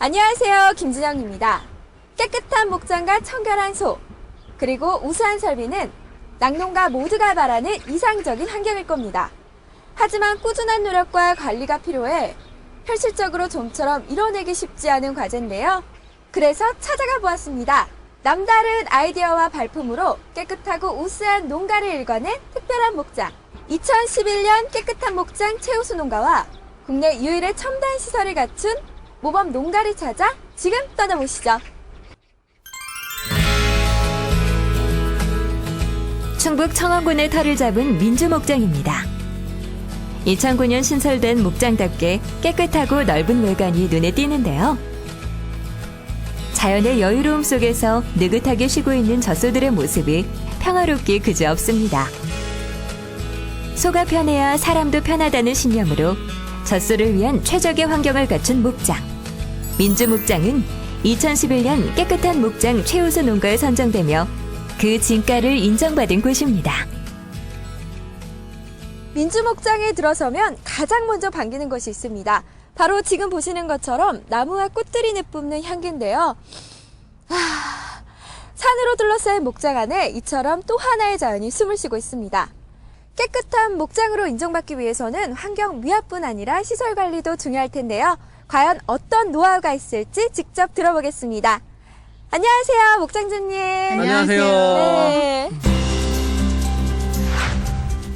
안녕하세요, 김진영입니다. 깨끗한 목장과 청결한 소, 그리고 우수한 설비는 낙농가 모두가 바라는 이상적인 환경일 겁니다. 하지만 꾸준한 노력과 관리가 필요해 현실적으로 좀처럼 이뤄내기 쉽지 않은 과제인데요. 그래서 찾아가 보았습니다. 남다른 아이디어와 발품으로 깨끗하고 우수한 농가를 일궈낸 특별한 목장. 2011년 깨끗한 목장 최우수 농가와 국내 유일의 첨단 시설을 갖춘 모범 농가를 찾아 지금 떠나보시죠. 충북 청원군의 터를 잡은 민주목장입니다. 2009년 신설된 목장답게 깨끗하고 넓은 외관이 눈에 띄는데요. 자연의 여유로움 속에서 느긋하게 쉬고 있는 젖소들의 모습이 평화롭기 그지없습니다. 소가 편해야 사람도 편하다는 신념으로 젖소를 위한 최적의 환경을 갖춘 목장. 민주목장은 2011년 깨끗한 목장 최우수 농가에 선정되며 그 진가를 인정받은 곳입니다. 민주목장에 들어서면 가장 먼저 반기는 것이 있습니다. 바로 지금 보시는 것처럼 나무와 꽃들이 내뿜는 향기인데요. 산으로 둘러싸인 목장 안에 이처럼 또 하나의 자연이 숨을 쉬고 있습니다. 깨끗한 목장으로 인정받기 위해서는 환경 미화뿐 아니라 시설 관리도 중요할 텐데요. 과연 어떤 노하우가 있을지 직접 들어보겠습니다. 안녕하세요, 목장주님. 안녕하세요. 네.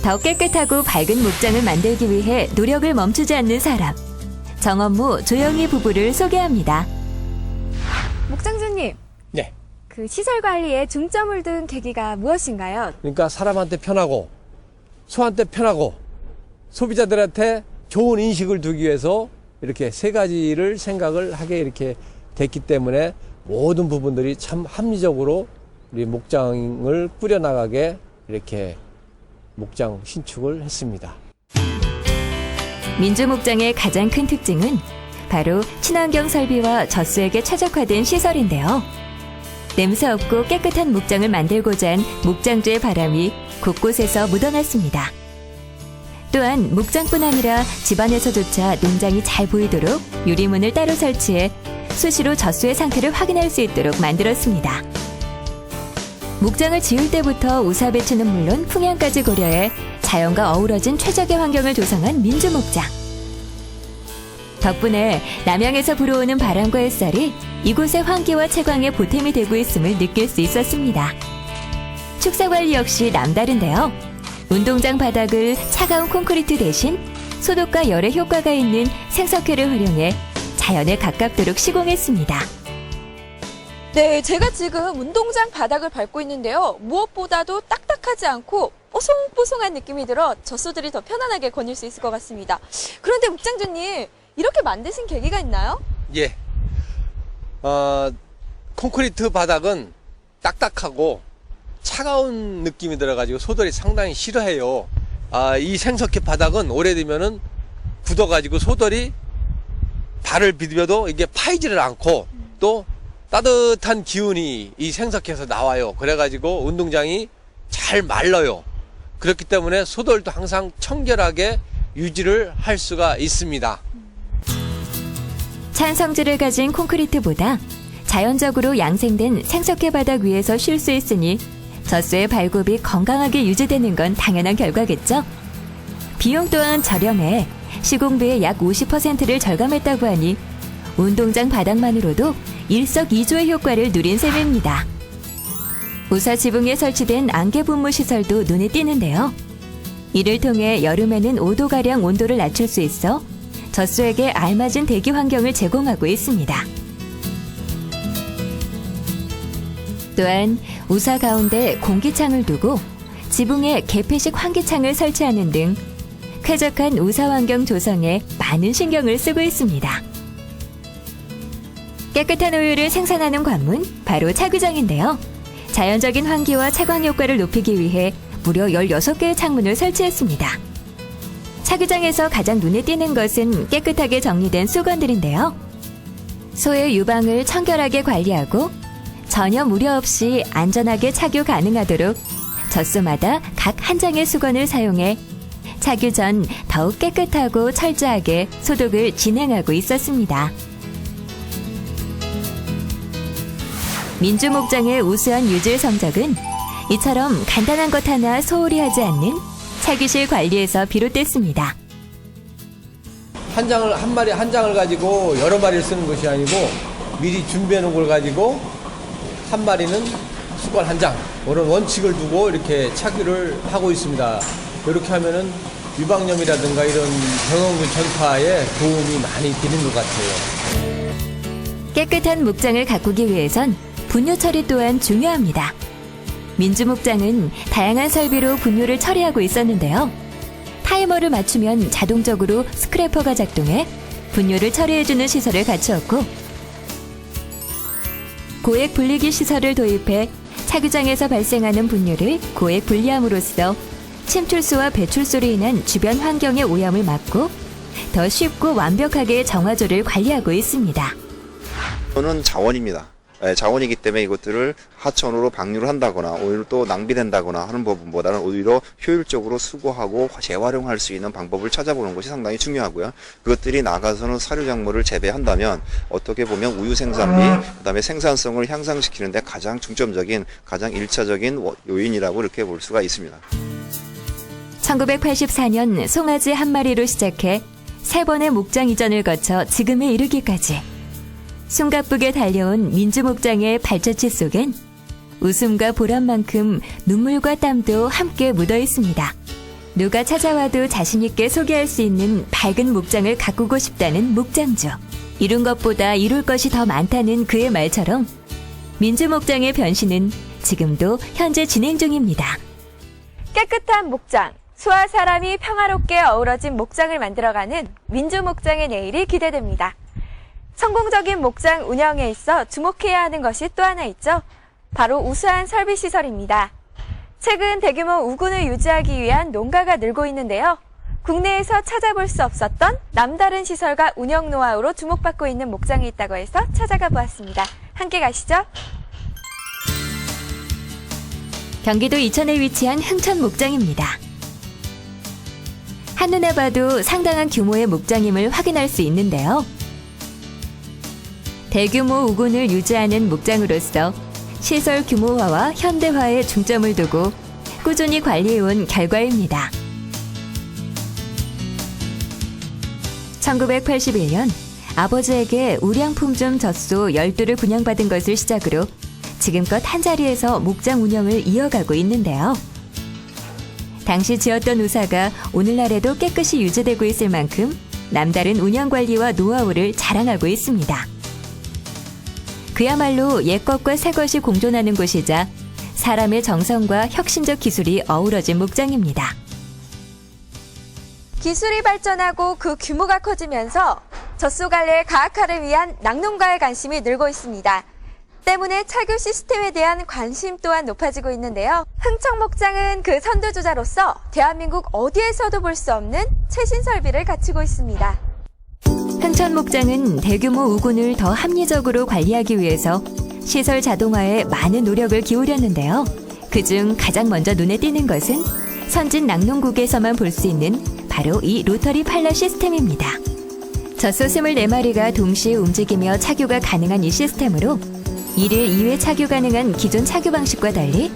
더 깨끗하고 밝은 목장을 만들기 위해 노력을 멈추지 않는 사람. 정원무 조영희 부부를 소개합니다. 목장주님, 네. 그 시설 관리에 중점을 둔 계기가 무엇인가요? 그러니까 사람한테 편하고 소한테 편하고 소비자들한테 좋은 인식을 두기 위해서 이렇게 세 가지를 생각을 하게 이렇게 됐기 때문에 모든 부분들이 참 합리적으로 우리 목장을 꾸려나가게 이렇게 목장 신축을 했습니다. 민주목장의 가장 큰 특징은 바로 친환경 설비와 젖소에게 최적화된 시설인데요. 냄새 없고 깨끗한 목장을 만들고자 한 목장주의 바람이 곳곳에서 묻어났습니다. 또한 목장뿐 아니라 집안에서조차 농장이 잘 보이도록 유리문을 따로 설치해 수시로 젖소의 상태를 확인할 수 있도록 만들었습니다. 목장을 지을 때부터 우사 배치는 물론 풍향까지 고려해 자연과 어우러진 최적의 환경을 조성한 민주목장. 덕분에 남양에서 불어오는 바람과 햇살이 이곳의 환기와 채광에 보탬이 되고 있음을 느낄 수 있었습니다. 축사 관리 역시 남다른데요. 운동장 바닥을 차가운 콘크리트 대신 소독과 열의 효과가 있는 생석회를 활용해 자연에 가깝도록 시공했습니다. 네, 제가 지금 운동장 바닥을 밟고 있는데요. 무엇보다도 딱딱하지 않고 뽀송뽀송한 느낌이 들어 젖소들이 더 편안하게 거닐 수 있을 것 같습니다. 그런데 목장주님, 이렇게 만드신 계기가 있나요? 예. 콘크리트 바닥은 딱딱하고 차가운 느낌이 들어가지고 소들이 상당히 싫어해요. 이 생석회 바닥은 오래되면은 굳어가지고 소들이 발을 비벼도 이게 파이지를 않고 또 따뜻한 기운이 이 생석회에서 나와요. 그래가지고 운동장이 잘 말라요. 그렇기 때문에 소들도 항상 청결하게 유지를 할 수가 있습니다. 찬 성질을 가진 콘크리트보다 자연적으로 양생된 생석회 바닥 위에서 쉴 수 있으니 젖소의 발굽이 건강하게 유지되는 건 당연한 결과겠죠. 비용 또한 저렴해 시공비의 약 50%를 절감했다고 하니 운동장 바닥만으로도 일석이조의 효과를 누린 셈입니다. 우사 지붕에 설치된 안개 분무 시설도 눈에 띄는데요. 이를 통해 여름에는 5도가량 온도를 낮출 수 있어 젖소에게 알맞은 대기 환경을 제공하고 있습니다. 또한 우사 가운데 공기창을 두고 지붕에 개폐식 환기창을 설치하는 등 쾌적한 우사 환경 조성에 많은 신경을 쓰고 있습니다. 깨끗한 우유를 생산하는 관문, 바로 차규장인데요. 자연적인 환기와 채광 효과를 높이기 위해 무려 16개의 창문을 설치했습니다. 차규장에서 가장 눈에 띄는 것은 깨끗하게 정리된 수건들인데요. 소의 유방을 청결하게 관리하고 전혀 무려 없이 안전하게 착유 가능하도록 젖소마다 각 한 장의 수건을 사용해 착유 전 더욱 깨끗하고 철저하게 소독을 진행하고 있었습니다. 민주목장의 우수한 유질 성적은 이처럼 간단한 것 하나 소홀히 하지 않는 차규실 관리에서 비롯됐습니다. 한 장을 가지고 여러 마리를 쓰는 것이 아니고 미리 준비해 놓은 걸 가지고 한 마리는 수건 한 장, 그런 원칙을 두고 이렇게 차기를 하고 있습니다. 이렇게 하면은 유방염이라든가 이런 병원균 전파에 도움이 많이 되는 것 같아요. 깨끗한 목장을 가꾸기 위해선 분뇨 처리 또한 중요합니다. 민주목장은 다양한 설비로 분뇨를 처리하고 있었는데요. 타이머를 맞추면 자동적으로 스크래퍼가 작동해 분뇨를 처리해주는 시설을 갖추었고, 고액 분리기 시설을 도입해 차규장에서 발생하는 분뇨를 고액 분리함으로써 침출수와 배출수로 인한 주변 환경의 오염을 막고 더 쉽고 완벽하게 정화조를 관리하고 있습니다. 이거는 자원입니다. 자원이기 때문에 이것들을 하천으로 방류를 한다거나 오히려 또 낭비된다거나 하는 부분보다는 오히려 효율적으로 수거하고 재활용할 수 있는 방법을 찾아보는 것이 상당히 중요하고요. 그것들이 나가서는 사료작물을 재배한다면 어떻게 보면 우유 생산비, 그다음에 생산성을 향상시키는데 가장 중점적인, 가장 1차적인 요인이라고 이렇게 볼 수가 있습니다. 1984년 송아지 한 마리로 시작해 3번의 목장 이전을 거쳐 지금에 이르기까지 숨가쁘게 달려온 민주목장의 발자취 속엔 웃음과 보람만큼 눈물과 땀도 함께 묻어 있습니다. 누가 찾아와도 자신있게 소개할 수 있는 밝은 목장을 가꾸고 싶다는 목장주. 이룬 것보다 이룰 것이 더 많다는 그의 말처럼 민주목장의 변신은 지금도 현재 진행 중입니다. 깨끗한 목장, 수와 사람이 평화롭게 어우러진 목장을 만들어가는 민주목장의 내일이 기대됩니다. 성공적인 목장 운영에 있어 주목해야 하는 것이 또 하나 있죠. 바로 우수한 설비 시설입니다. 최근 대규모 우군을 유지하기 위한 농가가 늘고 있는데요. 국내에서 찾아볼 수 없었던 남다른 시설과 운영 노하우로 주목받고 있는 목장이 있다고 해서 찾아가 보았습니다. 함께 가시죠. 경기도 이천에 위치한 흥천 목장입니다. 한눈에 봐도 상당한 규모의 목장임을 확인할 수 있는데요. 대규모 우군을 유지하는 목장으로서 시설 규모화와 현대화에 중점을 두고 꾸준히 관리해온 결과입니다. 1981년 아버지에게 우량품종 젖소 12를 분양받은 것을 시작으로 지금껏 한자리에서 목장 운영을 이어가고 있는데요. 당시 지었던 우사가 오늘날에도 깨끗이 유지되고 있을 만큼 남다른 운영관리와 노하우를 자랑하고 있습니다. 그야말로 옛것과 새것이 공존하는 곳이자 사람의 정성과 혁신적 기술이 어우러진 목장입니다. 기술이 발전하고 그 규모가 커지면서 젖소 관리의 가학화를 위한 낙농가의 관심이 늘고 있습니다. 때문에 차규 시스템에 대한 관심 또한 높아지고 있는데요. 흥청목장은 그 선두주자로서 대한민국 어디에서도 볼 수 없는 최신 설비를 갖추고 있습니다. 흥천목장은 대규모 우군을 더 합리적으로 관리하기 위해서 시설 자동화에 많은 노력을 기울였는데요. 그중 가장 먼저 눈에 띄는 것은 선진 낙농국에서만 볼 수 있는 바로 이 로터리 팔러 시스템입니다. 젖소 24마리가 동시에 움직이며 착유가 가능한 이 시스템으로 1일 2회 착유 가능한 기존 착유 방식과 달리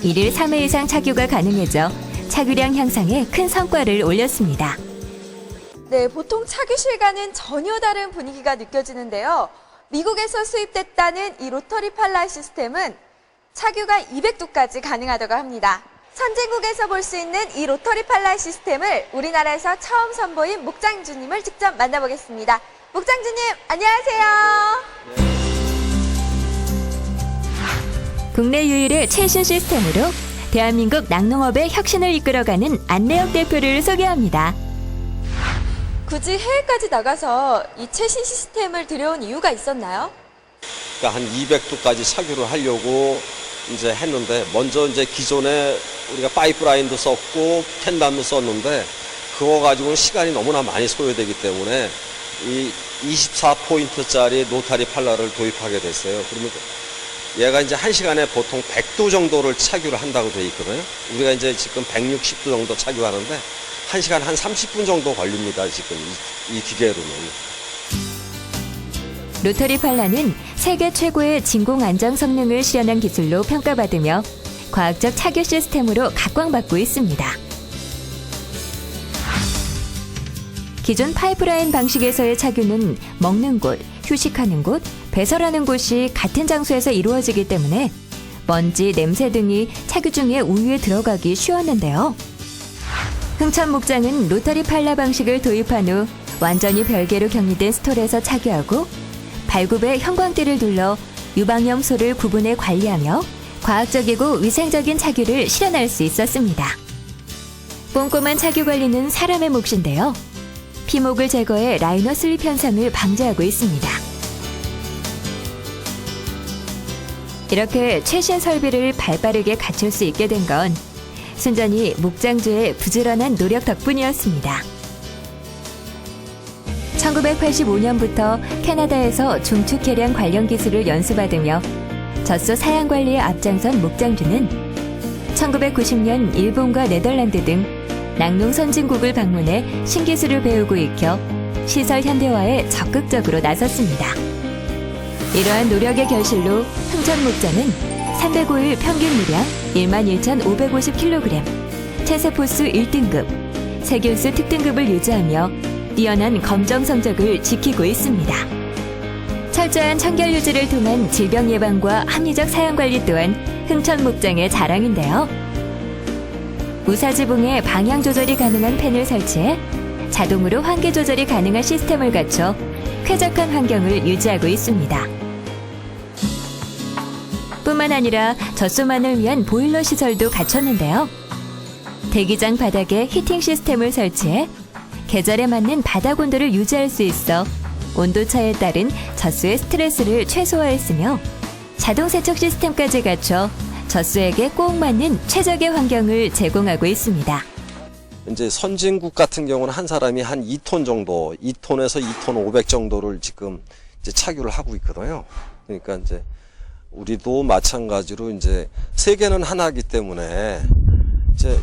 1일 3회 이상 착유가 가능해져 착유량 향상에 큰 성과를 올렸습니다. 네, 보통 착유실과는 전혀 다른 분위기가 느껴지는데요. 미국에서 수입됐다는 이 로터리 팔라 시스템은 착유가 200도까지 가능하다고 합니다. 선진국에서 볼 수 있는 이 로터리 팔라 시스템을 우리나라에서 처음 선보인 목장주님을 직접 만나보겠습니다. 목장주님, 안녕하세요. 국내 유일의 최신 시스템으로 대한민국 낙농업의 혁신을 이끌어가는 안내혁 대표를 소개합니다. 굳이 해외까지 나가서 이 최신 시스템을 들여온 이유가 있었나요? 그러니까 한 200도까지 착유를 하려고 이제 했는데, 먼저 이제 기존에 우리가 파이프라인도 썼고 펜단도 썼는데 그거 가지고는 시간이 너무나 많이 소요되기 때문에 이 24포인트짜리 로타리 팔라를 도입하게 됐어요. 그러면 얘가 이제 1시간에 보통 100도 정도를 착유를 한다고 되어 있거든요. 우리가 이제 지금 160도 정도 착유하는데 1시간 한 30분 정도 걸립니다. 지금 이 기계로는. 로터리 팔라는 세계 최고의 진공 안정 성능을 실현한 기술로 평가받으며 과학적 착유 시스템으로 각광받고 있습니다. 기존 파이프라인 방식에서의 착유는 먹는 곳, 휴식하는 곳, 배설하는 곳이 같은 장소에서 이루어지기 때문에 먼지, 냄새 등이 착유 중에 우유에 들어가기 쉬웠는데요. 흥천 목장은 로터리 팔라 방식을 도입한 후 완전히 별개로 격리된 스톨에서 착유하고 발굽에 형광띠를 둘러 유방염소를 구분해 관리하며 과학적이고 위생적인 착유를 실현할 수 있었습니다. 꼼꼼한 착유 관리는 사람의 몫인데요. 피목을 제거해 라이너 슬립 현상을 방지하고 있습니다. 이렇게 최신 설비를 발빠르게 갖출 수 있게 된 건 순전히 목장주의 부지런한 노력 덕분이었습니다. 1985년부터 캐나다에서 중축 개량 관련 기술을 연수받으며 젖소 사양 관리에 앞장선 목장주는 1990년 일본과 네덜란드 등 낙농 선진국을 방문해 신기술을 배우고 익혀 시설 현대화에 적극적으로 나섰습니다. 이러한 노력의 결실로 흥천 목장은 305일 평균 물량 11,550kg, 체세포수 1등급, 세균수 특등급을 유지하며 뛰어난 검정 성적을 지키고 있습니다. 철저한 청결 유지를 통한 질병 예방과 합리적 사양 관리 또한 흥천 목장의 자랑인데요. 우사지붕에 방향 조절이 가능한 팬을 설치해 자동으로 환기 조절이 가능한 시스템을 갖춰 쾌적한 환경을 유지하고 있습니다. 뿐만 아니라 젖소만을 위한 보일러 시설도 갖췄는데요. 대기장 바닥에 히팅 시스템을 설치해 계절에 맞는 바닥 온도를 유지할 수 있어 온도차에 따른 젖소의 스트레스를 최소화했으며 자동 세척 시스템까지 갖춰 젖소에게 꼭 맞는 최적의 환경을 제공하고 있습니다. 이제 선진국 같은 경우는 한 사람이 한 2톤 정도, 2톤에서 2톤 500 정도를 지금 이제 착유를 하고 있거든요. 그러니까 이제 우리도 마찬가지로 이제 세계는 하나이기 때문에 이제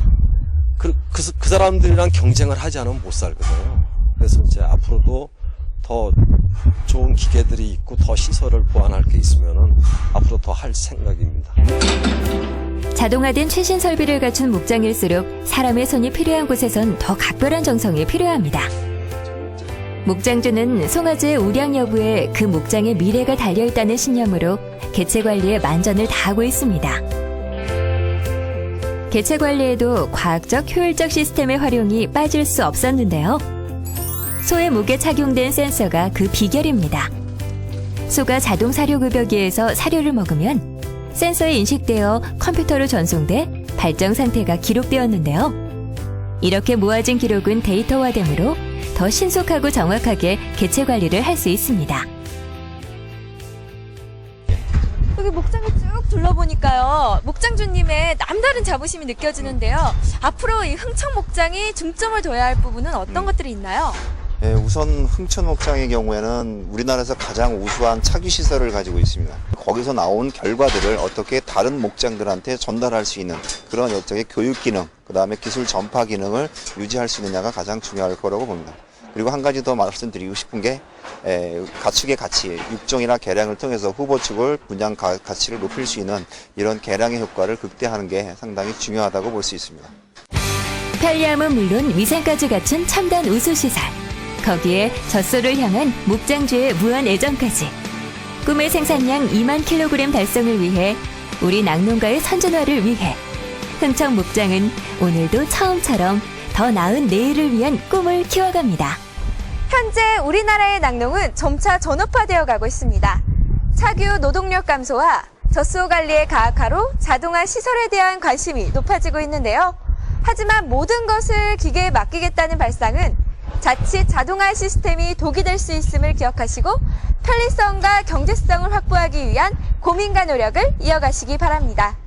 그 사람들이랑 경쟁을 하지 않으면 못 살거든요. 그래서 이제 앞으로도 더 좋은 기계들이 있고 더 시설을 보완할 게 있으면은 앞으로 더 할 생각입니다. 자동화된 최신 설비를 갖춘 목장일수록 사람의 손이 필요한 곳에선 더 각별한 정성이 필요합니다. 목장주는 송아지의 우량 여부에 그 목장의 미래가 달려있다는 신념으로 개체 관리에 만전을 다하고 있습니다. 개체 관리에도 과학적 효율적 시스템의 활용이 빠질 수 없었는데요. 소의 목에 착용된 센서가 그 비결입니다. 소가 자동 사료급여기에서 사료를 먹으면 센서에 인식되어 컴퓨터로 전송돼 발정 상태가 기록되었는데요. 이렇게 모아진 기록은 데이터화되므로 더 신속하고 정확하게 개체 관리를 할 수 있습니다. 여기 목장을 쭉 둘러보니까요. 목장주님의 남다른 자부심이 느껴지는데요. 앞으로 이 흥천 목장이 중점을 둬야 할 부분은 어떤 것들이 있나요? 예, 우선 흥천 목장의 경우에는 우리나라에서 가장 우수한 착유 시설을 가지고 있습니다. 거기서 나온 결과들을 어떻게 다른 목장들한테 전달할 수 있는 그런 일종의 교육 기능, 그 다음에 기술 전파 기능을 유지할 수 있느냐가 가장 중요할 거라고 봅니다. 그리고 한 가지 더 말씀드리고 싶은 게 가축의 가치, 육종이나 개량을 통해서 후보 축을 분양 가치를 높일 수 있는 이런 개량의 효과를 극대화하는 게 상당히 중요하다고 볼 수 있습니다. 편리함은 물론 위생까지 갖춘 첨단 우수시설. 거기에 젖소를 향한 목장주의 무한 애정까지. 꿈의 생산량 2만 kg 달성을 위해 우리 낙농가의 선진화를 위해 흥천 목장은 오늘도 처음처럼 더 나은 내일을 위한 꿈을 키워갑니다. 현재 우리나라의 낙농은 점차 전업화되어 가고 있습니다. 착유 노동력 감소와 젖소 관리의 가학화로 자동화 시설에 대한 관심이 높아지고 있는데요. 하지만 모든 것을 기계에 맡기겠다는 발상은 자칫 자동화 시스템이 독이 될 수 있음을 기억하시고 편리성과 경제성을 확보하기 위한 고민과 노력을 이어가시기 바랍니다.